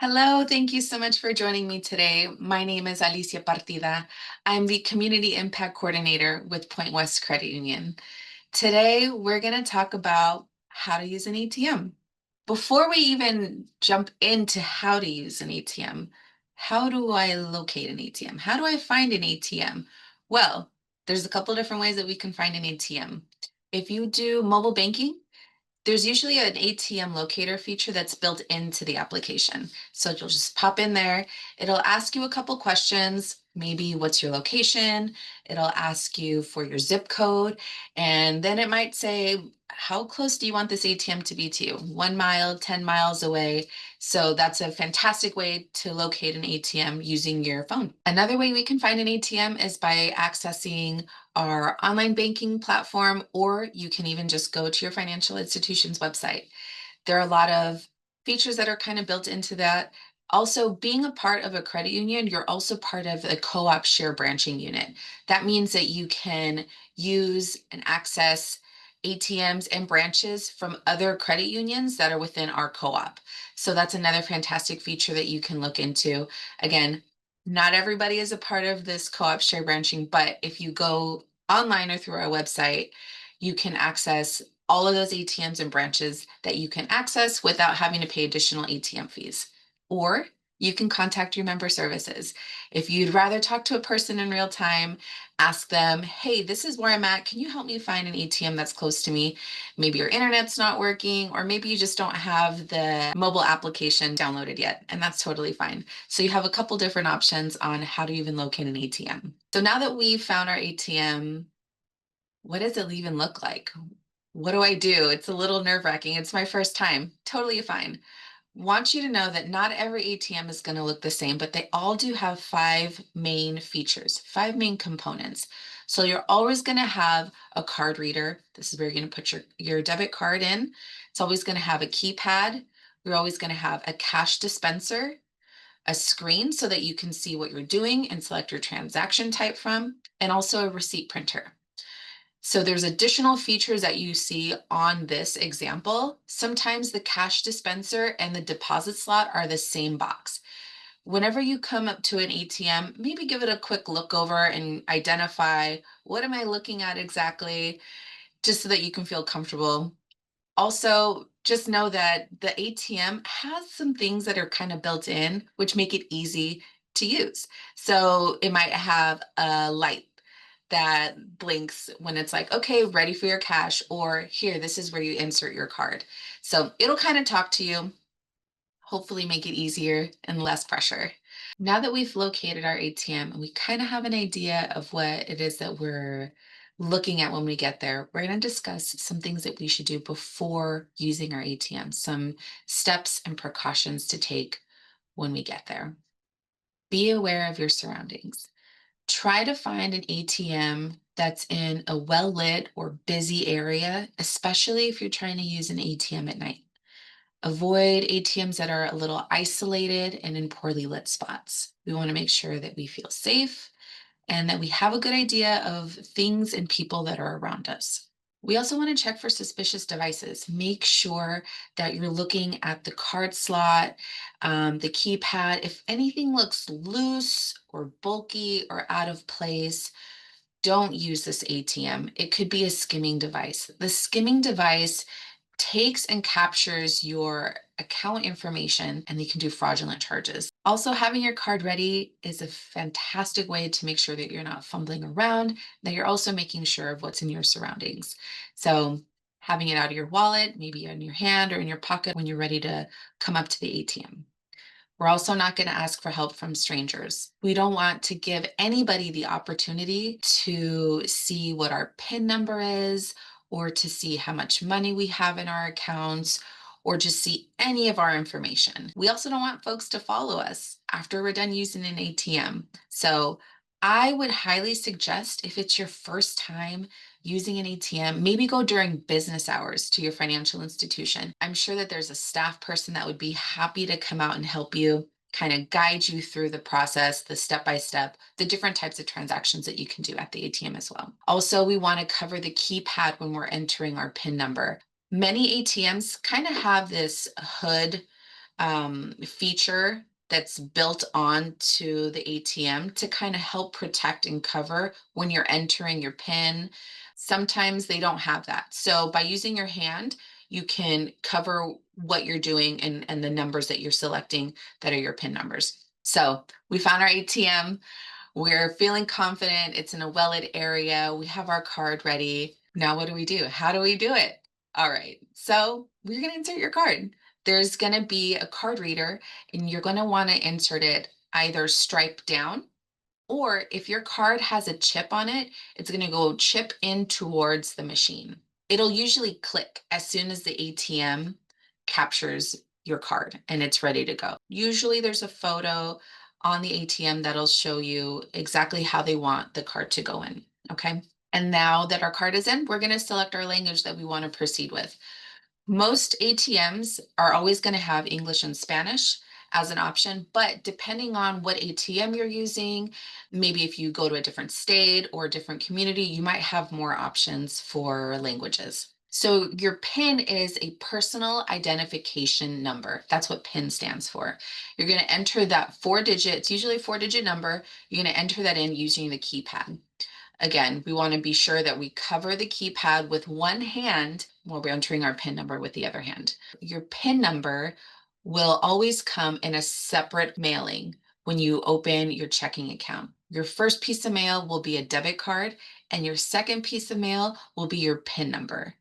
Hello, thank you so much for joining me today. My name is Alicia Partida. I'm the Community Impact Coordinator with Point West Credit Union. Today, we're going to talk about how to use an ATM. Before we even jump into how to use an ATM, how do I locate an ATM? How do I find an ATM? Well, there's a couple different ways that we can find an ATM. If you do mobile banking, there's usually an ATM locator feature that's built into the application. So you'll just pop in there. It'll ask you a couple questions, maybe what's your location? It'll ask you for your zip code. And then it might say, how close do you want this ATM to be to you? 1 mile, 10 miles away. So that's a fantastic way to locate an ATM using your phone. Another way we can find an ATM is by accessing our online banking platform, or you can even just go to your financial institution's website. There are a lot of features that are kind of built into that. Also, being a part of a credit union, you're also part of a co-op share branching unit. That means that you can use and access ATMs and branches from other credit unions that are within our co-op. So that's another fantastic feature that you can look into. Again, not everybody is a part of this co-op share branching, but if you go online or through our website, you can access all of those ATMs and branches that you can access without having to pay additional ATM fees. Or you can contact your member services. If you'd rather talk to a person in real time, ask them, hey, this is where I'm at. Can you help me find an ATM that's close to me? Maybe your internet's not working, or maybe you just don't have the mobile application downloaded yet, and that's totally fine. So you have a couple different options on how to even locate an ATM. So now that we've found our ATM, what does it even look like? What do I do? It's a little nerve-wracking. It's my first time. Totally fine. Want you to know that not every ATM is going to look the same, but they all do have five main features, five main components. So you're always going to have a card reader. This is where you're going to put your debit card in. It's always going to have a keypad. You're always going to have a cash dispenser, a screen so that you can see what you're doing and select your transaction type from, and also a receipt printer. So there's additional features that you see on this example. Sometimes the cash dispenser and the deposit slot are the same box. Whenever you come up to an ATM, maybe give it a quick look over and identify, what am I looking at exactly, just so that you can feel comfortable. Also, just know that the ATM has some things that are kind of built in, which make it easy to use. So it might have a light that blinks when it's like, okay, ready for your cash, or here, this is where you insert your card. So it'll kind of talk to you, hopefully make it easier and less pressure. Now that we've located our ATM and we kind of have an idea of what it is that we're looking at when we get there, we're going to discuss some things that we should do before using our ATM, some steps and precautions to take when we get there. Be aware of your surroundings. Try to find an ATM that's in a well-lit or busy area, especially if you're trying to use an ATM at night. Avoid ATMs that are a little isolated and in poorly lit spots. We want to make sure that we feel safe and that we have a good idea of things and people that are around us. We also want to check for suspicious devices. Make sure that you're looking at the card slot, the keypad. If anything looks loose or bulky or out of place, don't use this ATM. It could be a skimming device. The skimming device takes and captures your account information, and they can do fraudulent charges. Also, having your card ready is a fantastic way to make sure that you're not fumbling around, that you're also making sure of what's in your surroundings. So having it out of your wallet, maybe in your hand or in your pocket when you're ready to come up to the ATM. We're also not going to ask for help from strangers. We don't want to give anybody the opportunity to see what our PIN number is, or to see how much money we have in our accounts, or just see any of our information. We also don't want folks to follow us after we're done using an ATM. So I would highly suggest, if it's your first time using an ATM, maybe go during business hours to your financial institution. I'm sure that there's a staff person that would be happy to come out and help you, kind of guide you through the process, the step by step, the different types of transactions that you can do at the ATM as well. Also, we want to cover the keypad when we're entering our PIN number. Many ATMs kind of have this hood feature that's built onto the ATM to kind of help protect and cover when you're entering your PIN. Sometimes they don't have that. So by using your hand, you can cover what you're doing and the numbers that you're selecting that are your PIN numbers. So we found our ATM. We're feeling confident. It's in a well-lit area. We have our card ready. Now, what do we do? How do we do it? All right. So we're going to insert your card. There's going to be a card reader, and you're going to want to insert it either stripe down, or if your card has a chip on it, it's going to go chip in towards the machine. It'll usually click as soon as the ATM captures your card and it's ready to go. Usually there's a photo on the ATM that'll show you exactly how they want the card to go in. Okay. And now that our card is in, we're going to select our language that we want to proceed with. Most ATMs are always going to have English and Spanish as an option, but depending on what ATM you're using, maybe if you go to a different state or a different community, you might have more options for languages. So your PIN is a personal identification number. That's what PIN stands for. You're going to enter that 4-digit, it's usually a 4-digit number. You're going to enter that in using the keypad. Again, we want to be sure that we cover the keypad with one hand while we're entering our PIN number with the other hand. Your PIN number will always come in a separate mailing when you open your checking account. Your first piece of mail will be a debit card, and your second piece of mail will be your PIN number.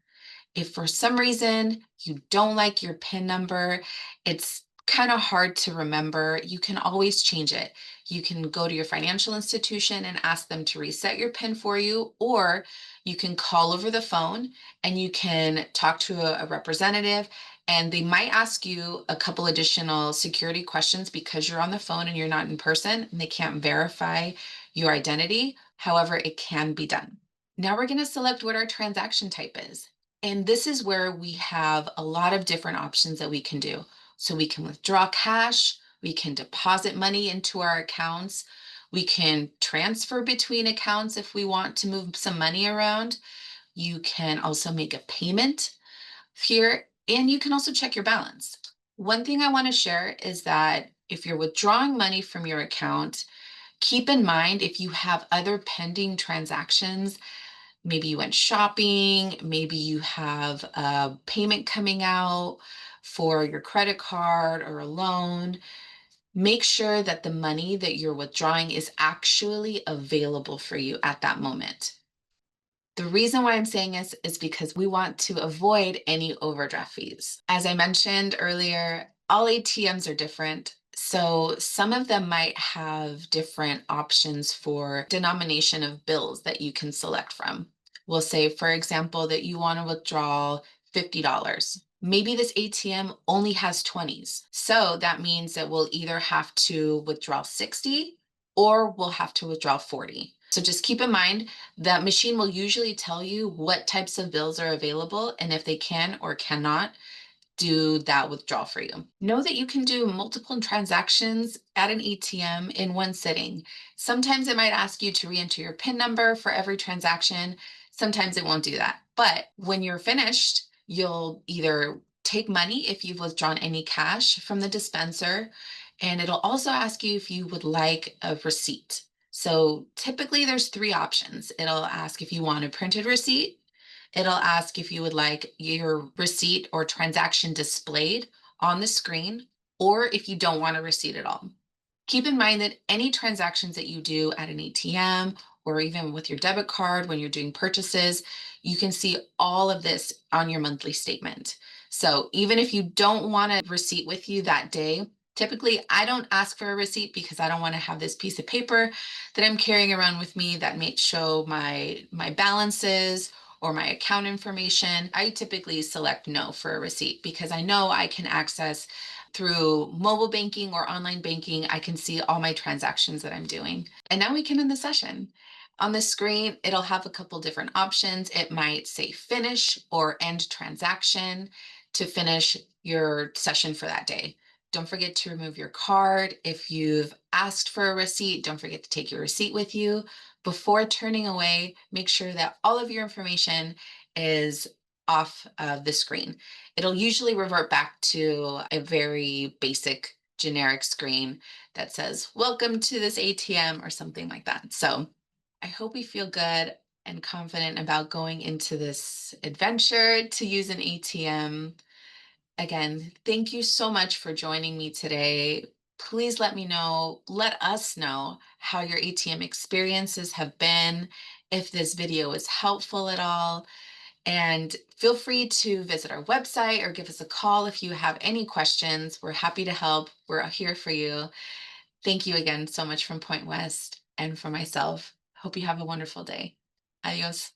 If for some reason you don't like your PIN number, it's kind of hard to remember, you can always change it. You can go to your financial institution and ask them to reset your PIN for you, or you can call over the phone and you can talk to a representative, and they might ask you a couple additional security questions because you're on the phone and you're not in person and they can't verify your identity. However, it can be done. Now we're going to select what our transaction type is. And this is where we have a lot of different options that we can do. So we can withdraw cash, we can deposit money into our accounts, we can transfer between accounts if we want to move some money around. You can also make a payment here, and you can also check your balance. One thing I want to share is that if you're withdrawing money from your account, keep in mind if you have other pending transactions. Maybe you went shopping, maybe you have a payment coming out for your credit card or a loan. Make sure that the money that you're withdrawing is actually available for you at that moment. The reason why I'm saying this is because we want to avoid any overdraft fees. As I mentioned earlier, all ATMs are different. So some of them might have different options for denomination of bills that you can select from. We'll say, for example, that you want to withdraw $50. Maybe this ATM only has 20s. So that means that we'll either have to withdraw 60 or we'll have to withdraw 40. So just keep in mind that machine will usually tell you what types of bills are available and if they can or cannot do that withdrawal for you. Know that you can do multiple transactions at an ATM in one sitting. Sometimes it might ask you to re-enter your PIN number for every transaction. Sometimes it won't do that. But when you're finished, you'll either take money if you've withdrawn any cash from the dispenser, and it'll also ask you if you would like a receipt. So typically there's 3 options. It'll ask if you want a printed receipt. It'll ask if you would like your receipt or transaction displayed on the screen, or if you don't want a receipt at all. Keep in mind that any transactions that you do at an ATM or even with your debit card when you're doing purchases, you can see all of this on your monthly statement. So even if you don't want a receipt with you that day, typically I don't ask for a receipt because I don't want to have this piece of paper that I'm carrying around with me that may show my balances or my account information. I typically select no for a receipt because I know I can access through mobile banking or online banking. I can see all my transactions that I'm doing. And now we can end the session. On the screen, it'll have a couple different options. It might say finish or end transaction to finish your session for that day. Don't forget to remove your card. If you've asked for a receipt, don't forget to take your receipt with you. Before turning away, make sure that all of your information is off of the screen. It'll usually revert back to a very basic generic screen that says, "Welcome to this ATM," or something like that. So I hope you feel good and confident about going into this adventure to use an ATM. Again, thank you so much for joining me today. Please let us know how your ATM experiences have been, if this video is helpful at all. And feel free to visit our website or give us a call if you have any questions. We're happy to help. We're here for you. Thank you again so much from Point West and for myself. Hope you have a wonderful day. Adios.